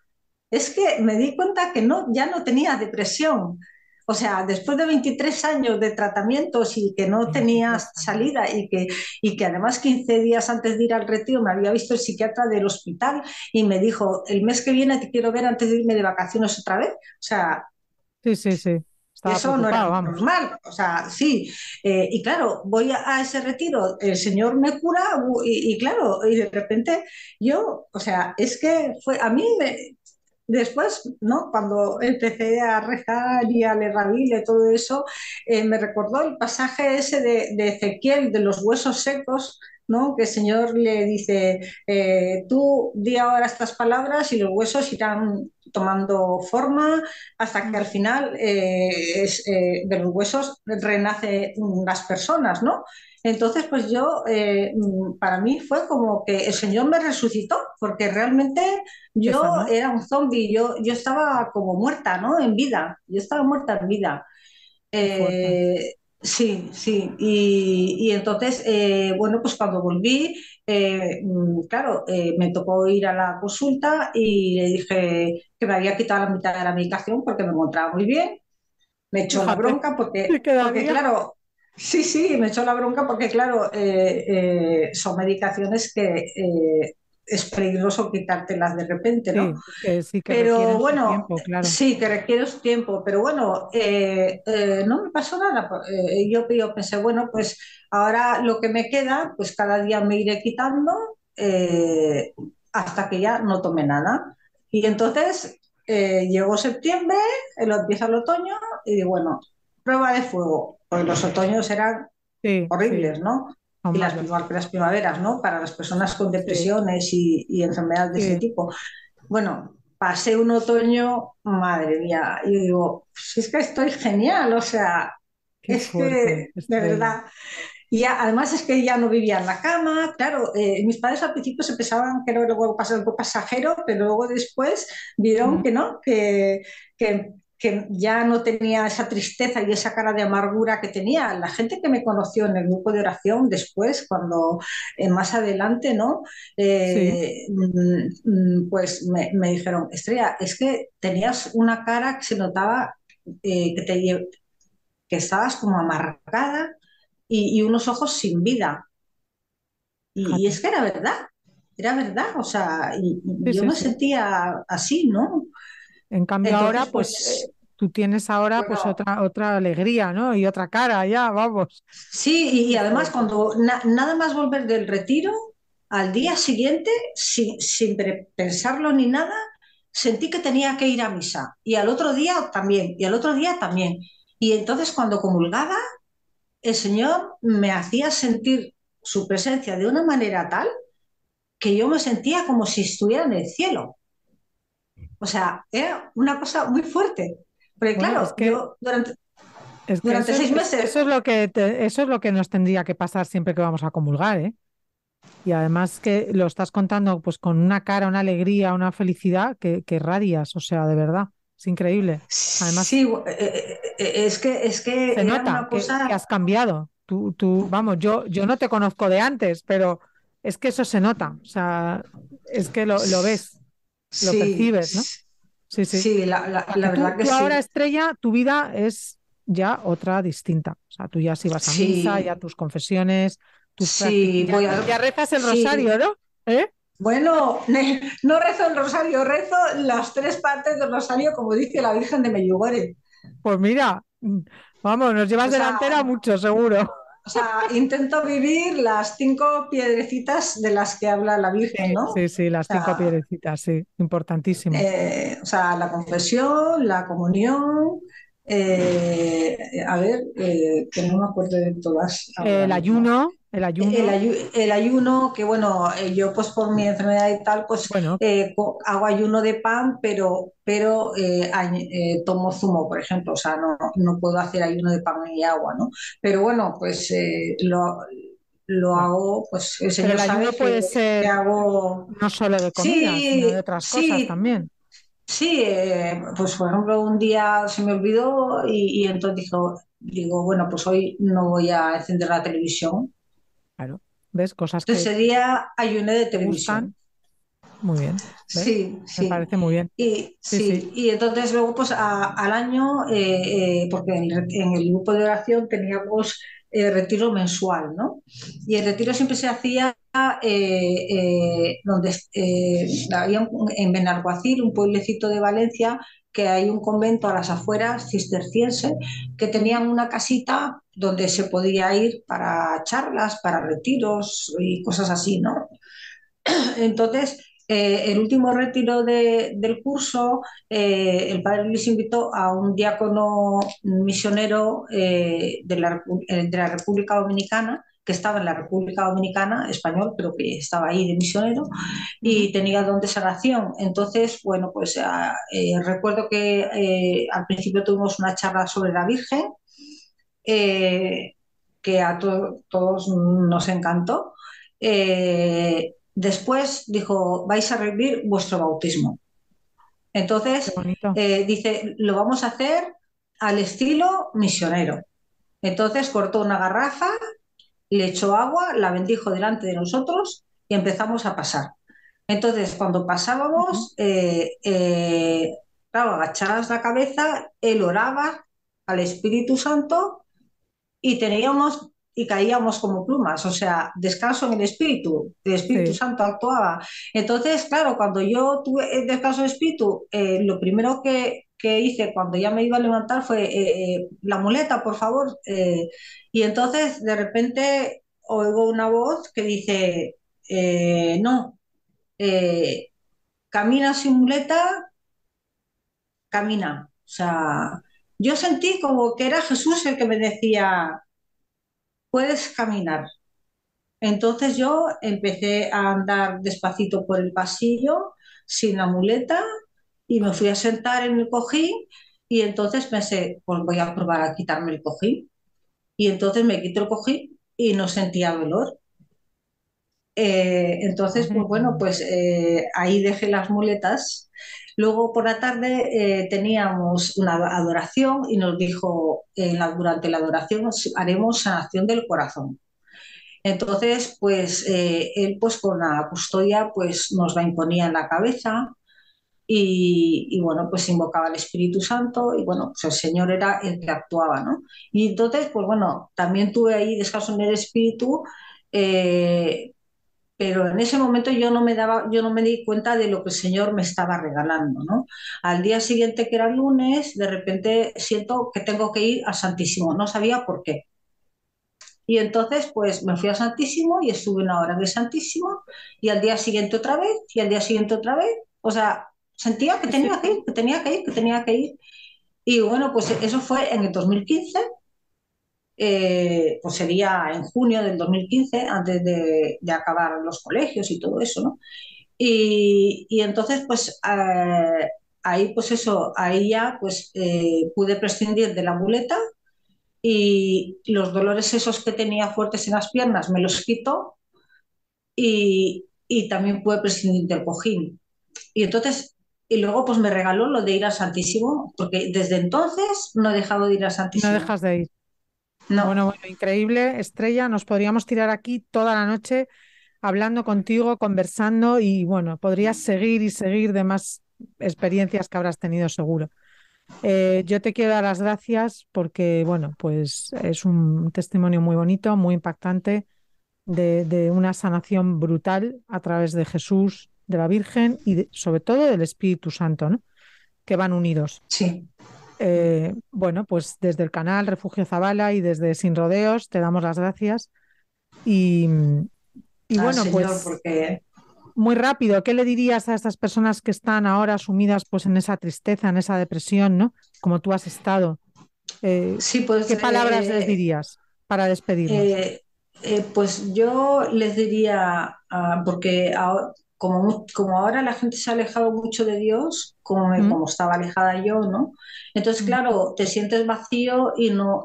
Es que me di cuenta que no, ya no tenía depresión. O sea, después de 23 años de tratamientos y que no tenía 23 años. salida y que además 15 días antes de ir al retiro me había visto el psiquiatra del hospital y me dijo, el mes que viene te quiero ver antes de irme de vacaciones otra vez. O sea, Sí, sí, sí. Estaba eso no era preocupado, vamos. normal, o sea, sí. Y claro, voy a ese retiro, el Señor me cura y claro, y de repente yo, o sea, es que fue, después, ¿no? Cuando empecé a rezar y a leer la Biblia y todo eso, me recordó el pasaje ese de Ezequiel, de los huesos secos, ¿no? Que el Señor le dice, tú di ahora estas palabras y los huesos irán tomando forma hasta que Mm, al final de los huesos renace las personas, ¿no? Entonces, pues yo, para mí fue como que el Señor me resucitó, porque realmente te yo sanó. era un zombie, yo estaba como muerta, ¿no? En vida, yo estaba muerta en vida. Qué fuerte. Sí, sí. Y entonces, bueno, pues cuando volví, claro, me tocó ir a la consulta y le dije que me había quitado la mitad de la medicación porque me encontraba muy bien. Me echó la Fíjate, bronca te porque quedaría. claro, sí, sí, me echó la bronca porque, claro, son medicaciones que es peligroso quitártelas de repente, ¿no? Sí, que Pero requieren su bueno, tiempo, claro. sí, que requiere su tiempo, pero bueno, no me pasó nada. Yo pensé, bueno, pues ahora lo que me queda, pues cada día me iré quitando hasta que ya no tome nada. Y entonces llegó septiembre, empieza el otoño y digo, bueno, prueba de fuego, porque los otoños eran Sí, horribles, ¿no? son Y malos. las primaveras, ¿no? Para las personas con Sí, depresiones y enfermedades de ese sí, tipo. Bueno, pasé un otoño, madre mía, y digo, si es que estoy genial, o sea, qué es fuerte, que de Estrella. verdad. Y además es que ya no vivía en la cama, claro, mis padres al principio se pensaban que era algo pasajero, pero luego después vieron Mm, que no, que ya no tenía esa tristeza y esa cara de amargura que tenía. La gente que me conoció en el grupo de oración después, cuando más adelante, ¿no? sí, Pues me dijeron, Estrella, es que tenías una cara que se notaba que estabas como amargada y unos ojos sin vida. Y fíjate. es que era verdad, o sea, y Sí, yo sí, me sí. sentía así, ¿no? En cambio ahora, Entonces, pues pues, tú tienes ahora pues bueno, otra alegría, ¿no? Y otra cara, ya, vamos. sí, y Qué además fuerte. cuando nada más volver del retiro, al día siguiente, sin pensarlo ni nada, sentí que tenía que ir a misa. Y al otro día también, y al otro día también. Y entonces cuando comulgaba, el Señor me hacía sentir su presencia de una manera tal que yo me sentía como si estuviera en el cielo. O sea, era una cosa muy fuerte. Porque Bueno, claro, yo es que durante seis meses, eso es lo que eso es lo que nos tendría que pasar siempre que vamos a comulgar, ¿eh? Y además que lo estás contando pues con una cara, una alegría, una felicidad que radias, o sea, de verdad, es increíble. Además, sí, es que se era nota una que cosa, has cambiado. Vamos, yo no te conozco de antes, pero es que eso se nota, o sea, es que lo ves, lo sí, percibes, ¿no? Sí, sí. sí, O sea, que la verdad que tú ahora, sí, Estrella, tu vida es ya otra distinta. O sea, tú ya sí vas a misa, ya sí, tus confesiones, tus prácticas, sí, voy a, ya rezas el rosario, sí. ¿no? ¿Eh? Bueno, no rezo el rosario, rezo las tres partes del rosario, como dice la Virgen de Medjugorje. Pues mira, vamos, nos llevas O sea, delantera mucho, seguro. O sea, intento vivir las cinco piedrecitas de las que habla la Virgen, Sí, ¿no? sí, sí, O las cinco sea, piedrecitas, sí, importantísimo. la confesión, la comunión, a ver, que no me acuerdo de todas ahora mismo. El ayuno, El ayuno, que bueno, yo pues por mi enfermedad y tal, pues bueno, hago ayuno de pan, pero tomo zumo, por ejemplo, o sea, no puedo hacer ayuno de pan y agua, ¿no? Pero bueno, pues lo bueno. hago, pues el Pero Señor el sabe ayuno puede que ser hago, no solo de comida, sino de sí, otras cosas sí, también. sí, pues por ejemplo, un día se me olvidó y entonces digo, bueno, pues hoy no voy a encender la televisión. Claro, ¿ves? Cosas Entonces que ese día ayuné de te gustan, televisión. muy bien, ¿ves? Sí, Me sí. parece muy bien. Y Sí, sí. sí, y entonces luego pues al año, porque en el grupo de oración teníamos retiro mensual, ¿no? Y el retiro siempre se hacía en Benalguacil, un pueblecito de Valencia, que hay un convento a las afueras cisterciense, que Ujú. tenían una casita donde se podía ir para charlas, para retiros y cosas así, ¿no? Entonces, el último retiro del curso, el padre Luis invitó a un diácono misionero de la República Dominicana, que estaba en la República Dominicana, español, pero que estaba ahí de misionero, Ujú. y tenía don de sanación. Entonces, bueno, pues recuerdo que al principio tuvimos una charla sobre la Virgen, eh, que a todos nos encantó. Después dijo, vais a revivir vuestro bautismo. Qué Entonces, bonito. dice, lo vamos a hacer al estilo misionero. Entonces cortó una garrafa, le echó agua, la bendijo delante de nosotros y empezamos a pasar. Entonces, cuando Ujú. pasábamos, claro, agachadas la cabeza, él oraba al Espíritu Santo y teníamos y caíamos como plumas, o sea, descanso en el Espíritu Sí, Santo actuaba. Entonces, claro, cuando yo tuve el descanso del Espíritu, lo primero que hice cuando ya me iba a levantar fue la muleta, por favor. Y entonces, de repente, oigo una voz que dice, no, eh, camina sin muleta, camina. O sea, yo sentí como que era Jesús el que me decía, puedes caminar. Entonces yo empecé a andar despacito por el pasillo sin la muleta y me fui a sentar en el cojín y entonces pensé, pues voy a probar a quitarme el cojín. Y entonces me quité el cojín y no sentía dolor. Entonces, madre pues bueno, mía. pues ahí dejé las muletas. Luego por la tarde teníamos una adoración y nos dijo, durante la adoración haremos sanación del corazón. Entonces, pues él pues con la custodia pues nos la imponía en la cabeza y bueno, pues invocaba al Espíritu Santo y bueno, pues el Señor era el que actuaba, ¿no? Y entonces, pues bueno, también tuve ahí descanso en el Espíritu, eh, pero en ese momento yo no me di cuenta de lo que el Señor me estaba regalando, ¿no? Al día siguiente, que era lunes, de repente siento que tengo que ir al Santísimo, no sabía por qué. Y entonces, pues me fui al Santísimo y estuve una hora en el Santísimo y al día siguiente otra vez y al día siguiente otra vez. O sea, sentía que Sí, sí. tenía que ir, que tenía que ir, que tenía que ir. Y bueno, pues eso fue en el 2015, pues sería en junio del 2015, antes de acabar los colegios y todo eso, ¿no? Y entonces, pues ahí, pues eso, ahí ya pues pude prescindir de la muleta y los dolores esos que tenía fuertes en las piernas me los quito y también pude prescindir del cojín. Y entonces, y luego pues me regaló lo de ir al Santísimo, porque desde entonces no he dejado de ir al No Santísimo. dejas de ir. No, Bueno, bueno, increíble, Estrella. Nos podríamos tirar aquí toda la noche hablando contigo, conversando y bueno, podrías seguir y seguir de más experiencias que habrás tenido seguro. Yo te quiero dar las gracias porque, bueno, pues es un testimonio muy bonito, muy impactante de una sanación brutal a través de Jesús, de la Virgen y sobre todo del Espíritu Santo, ¿no? Que van unidos. sí, Bueno, pues desde el canal Refugio Zabala y desde Sin Rodeos te damos las gracias y, y al bueno, Señor, pues porque muy rápido, ¿qué le dirías a estas personas que están ahora sumidas pues en esa tristeza, en esa depresión, ¿no? Como tú has estado. sí, pues ¿Qué palabras les dirías para despedirnos? Eh, pues yo les diría, porque como ahora la gente se ha alejado mucho de Dios, ¿Mm? como estaba alejada yo, ¿no? Entonces, Ujú. claro, te sientes vacío y no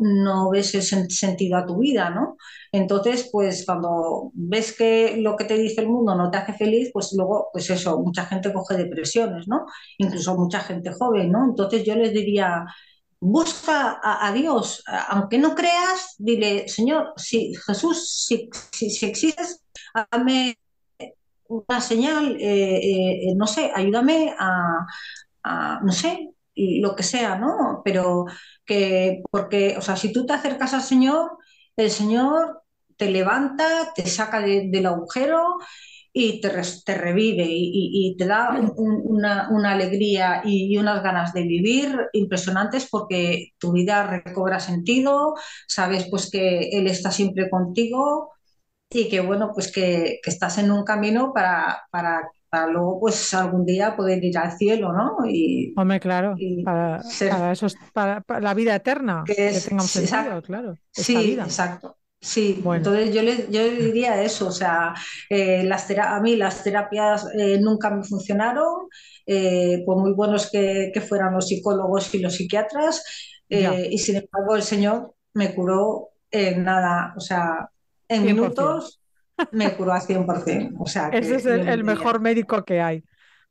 ves el sentido a tu vida, ¿no? Entonces, pues cuando ves que lo que te dice el mundo no te hace feliz, pues luego, pues eso, mucha gente coge depresiones, ¿no? Incluso mucha gente joven, ¿no? Entonces yo les diría busca a Dios, aunque no creas, dile, Señor, si Jesús, si existes, dame una señal, no sé, ayúdame no sé, lo que sea, ¿no? Pero porque, o sea, si tú te acercas al Señor, el Señor te levanta, te saca del agujero y te revive y te da una alegría y unas ganas de vivir impresionantes porque tu vida recobra sentido, sabes pues que Él está siempre contigo y que bueno, pues que estás en un camino para luego pues algún día poder ir al cielo, ¿no? Hombre, claro, Y para ser eso, para la vida eterna, que que es, tenga un sí, sentido, claro, esta sí, vida. exacto. Sí, Bueno, entonces yo le diría eso, o sea, a mí las terapias nunca me funcionaron, por muy buenos que fueran los psicólogos y los psiquiatras, ya. y sin embargo el Señor me curó nada, o sea, en 100%. minutos me curó al 100%. O sea, Ese que es yo el diría, mejor médico que hay.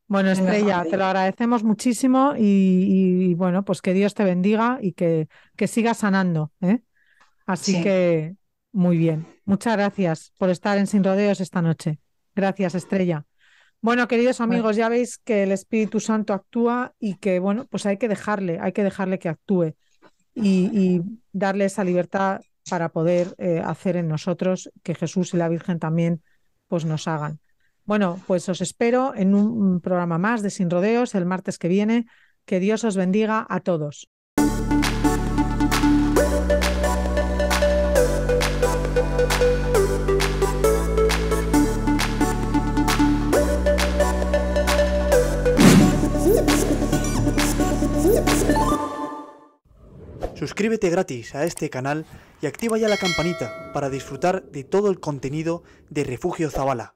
Bueno, el mejor Estrella, te lo médico. agradecemos muchísimo y bueno, pues que Dios te bendiga y que sigas sanando, ¿eh? Así Sí. que muy bien. Muchas gracias por estar en Sin Rodeos esta noche. Gracias, Estrella. Bueno, queridos Bueno, amigos, ya veis que el Espíritu Santo actúa y que, bueno, pues hay que dejarle que actúe y darle esa libertad para poder hacer en nosotros que Jesús y la Virgen también pues nos hagan. Bueno, pues os espero en un programa más de Sin Rodeos el martes que viene. Que Dios os bendiga a todos. Suscríbete gratis a este canal y activa ya la campanita para disfrutar de todo el contenido de Refugio Zabala.